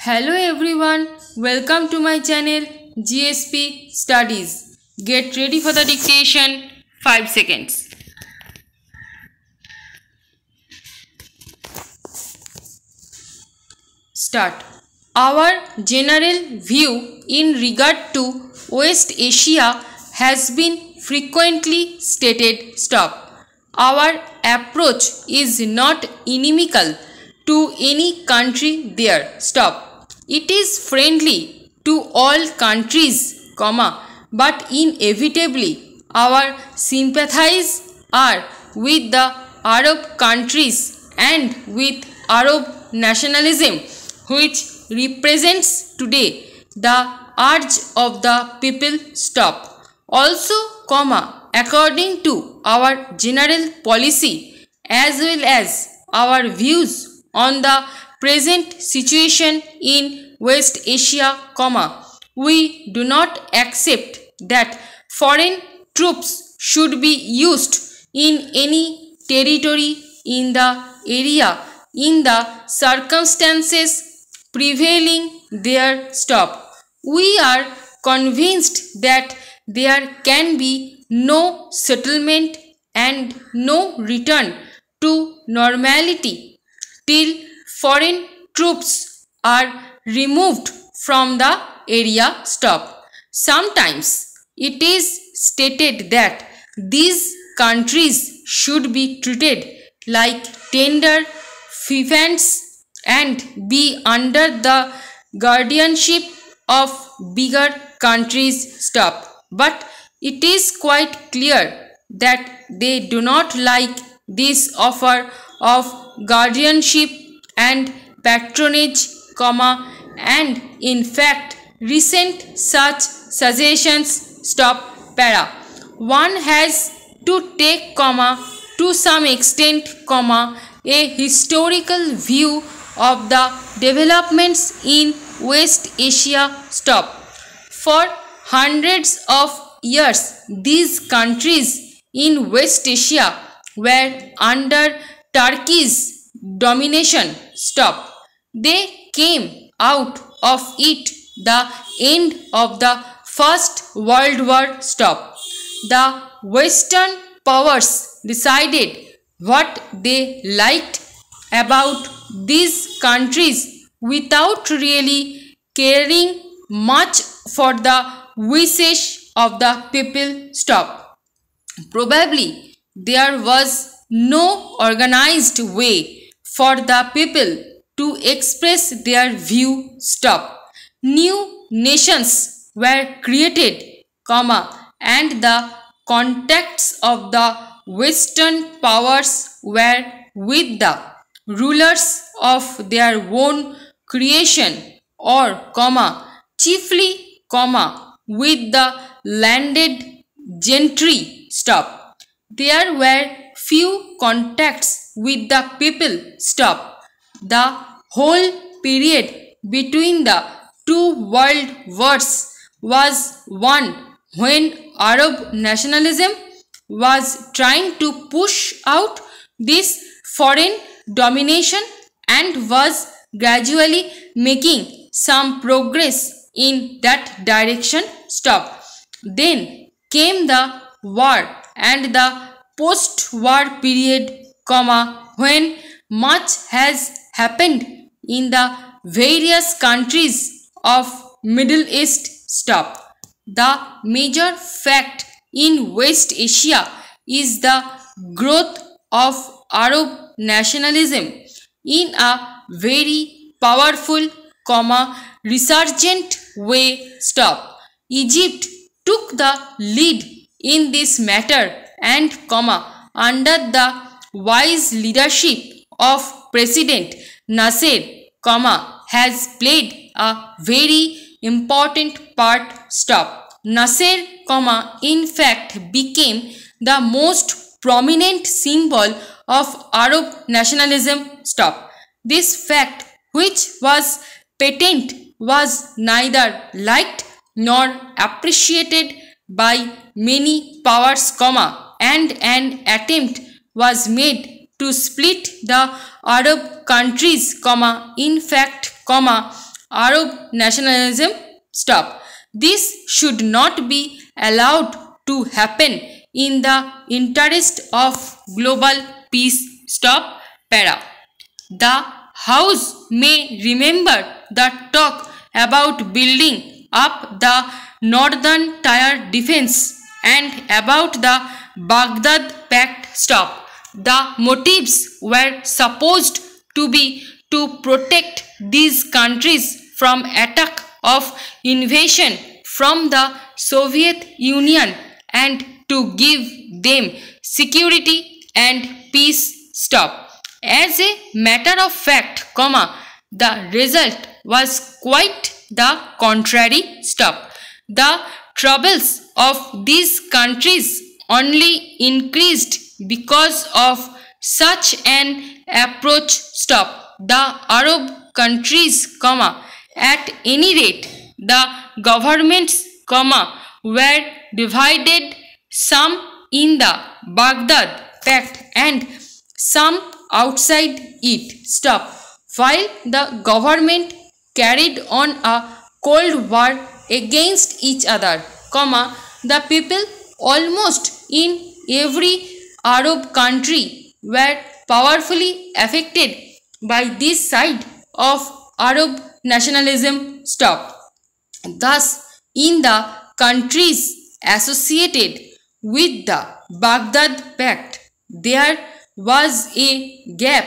Hello everyone, welcome to my channel GSP Studies. Get ready for the dictation. 5 seconds. Start. Our general view in regard to West Asia has been frequently stated. Stop. Our approach is not inimical to any country there. Stop. It is friendly to all countries, but inevitably our sympathies are with the Arab countries and with Arab nationalism, which represents today the urge of the people. Stop. Also, according to our general policy as well as our views on the present situation in West Asia, we do not accept that foreign troops should be used in any territory in the area in the circumstances prevailing there. Stop. We are convinced that there can be no settlement and no return to normality till foreign troops are removed from the area. Stop. Sometimes it is stated that these countries should be treated like tender fiefs and be under the guardianship of bigger countries. Stop. But it is quite clear that they do not like this offer of guardianship and patronage, and in fact recent such suggestions. Stop. One has to take, to some extent, a historical view of the developments in West Asia. Stop. For hundreds of years, these countries in West Asia were under Turkey's domination. Stop. They came out of it the end of the First World War. Stop. The Western powers decided what they liked about these countries without really caring much for the wishes of the people. Stop. Probably there was no organized way for the people to express their view. Stop. New nations were created, and the contacts of the Western powers were with the rulers of their own creation, or chiefly, with the landed gentry. Stop. There were few contacts with the people. Stop. The whole period between the two world wars was one when Arab nationalism was trying to push out this foreign domination and was gradually making some progress in that direction. Stop. Then came the war and the post-war period, when much has happened in the various countries of Middle East. Stop. The major fact in West Asia is the growth of Arab nationalism in a very powerful, resurgent way. Stop. Egypt took the lead in this matter and, under the wise leadership of President Nasser, has played a very important part. Stop. Nasser, in fact became the most prominent symbol of Arab nationalism. Stop. This fact, which was patent, was neither liked nor appreciated by many powers, and an attempt was made to split the Arab countries, in fact, Arab nationalism stop. This should not be allowed to happen in the interest of global peace. Stop. Para. The House may remember the talk about building up the Northern Tier defense and about the Baghdad Pact. Stop. The motives were supposed to be to protect these countries from attack of invasion from the Soviet Union and to give them security and peace. Stop. As a matter of fact, the result was quite the contrary. Stop. The troubles of these countries only increased because of such an approach. Stop. The Arab countries, at any rate, the governments, were divided, some in the Baghdad Pact and some outside it. Stop. While the government carried on a cold war against each other, the people almost in every Arab country were powerfully affected by this side of Arab nationalism. Stop. Thus, in the countries associated with the Baghdad Pact, there was a gap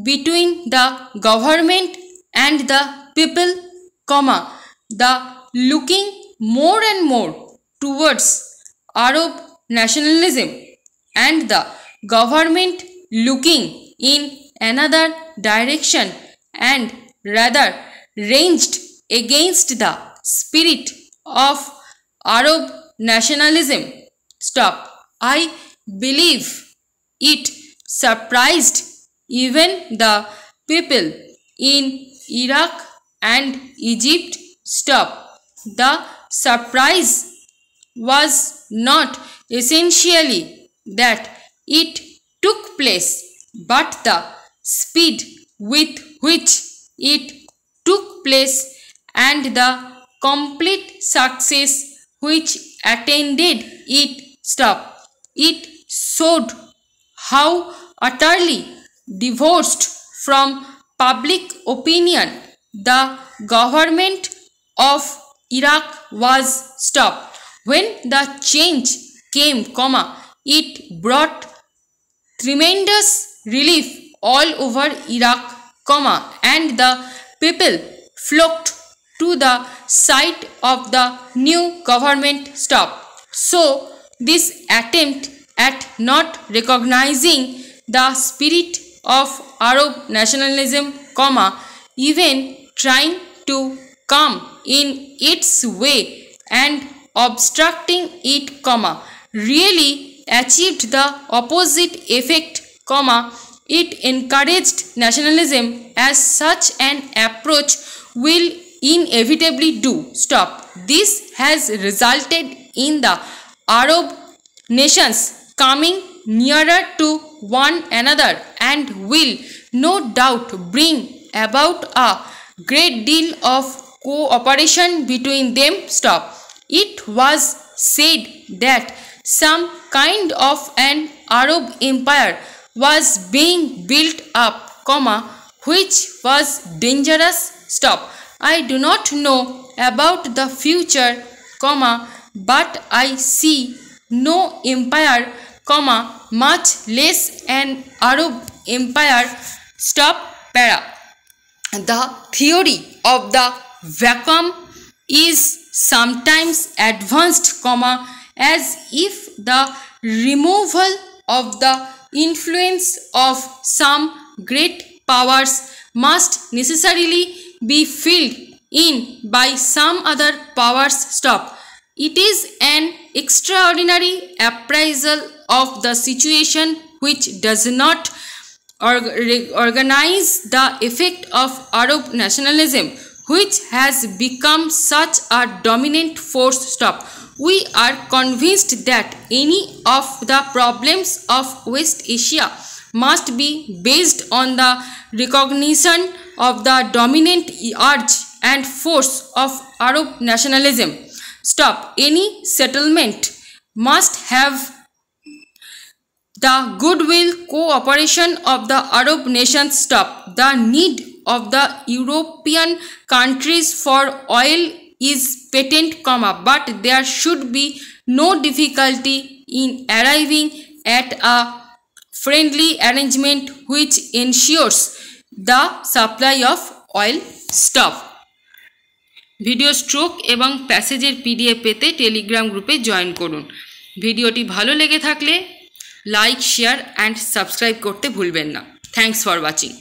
between the government and the people, the looking more and more towards Arab nationalism and the government looking in another direction and rather ranged against the spirit of Arab nationalism. Stop. I believe it surprised even the people in Iraq and Egypt. Stop. The surprise was not essentially that it took place, but the speed with which it took place and the complete success which attended it. Stop. It showed how utterly divorced from public opinion the government of Iraq was. Stop. When the change came, it brought tremendous relief all over Iraq, and the people flocked to the side of the new government. Stop. So, this attempt at not recognizing the spirit of Arab nationalism, even trying to come in its way and obstructing it, really achieved the opposite effect, it encouraged nationalism as such an approach will inevitably do. Stop. This has resulted in the Arab nations coming nearer to one another and will no doubt bring about a great deal of cooperation between them. Stop. It was said that some kind of an Arab empire was being built up, which was dangerous. Stop. I do not know about the future, but I see no empire, much less an Arab empire. Stop. Para. The theory of the vacuum is sometimes advanced, as if the removal of the influence of some great powers must necessarily be filled in by some other powers. Stop. It is an extraordinary appraisal of the situation which does not organize the effect of Arab nationalism, which has become such a dominant force. Stop. We are convinced that any of the problems of West Asia must be based on the recognition of the dominant urge and force of Arab nationalism. Stop. Any settlement must have the goodwill cooperation of the Arab nations. Stop. The need of the European countries for oil is patent, but there should be no difficulty in arriving at a friendly arrangement which ensures the supply of oil. Stop. Video stroke এবং প্যাসেজের PDF পেতে Telegram গ্রুপে join করুন। ভিডিওটি ভালো লেগে থাকলে like, share and subscribe করতে ভুলবেন না। Thanks for watching.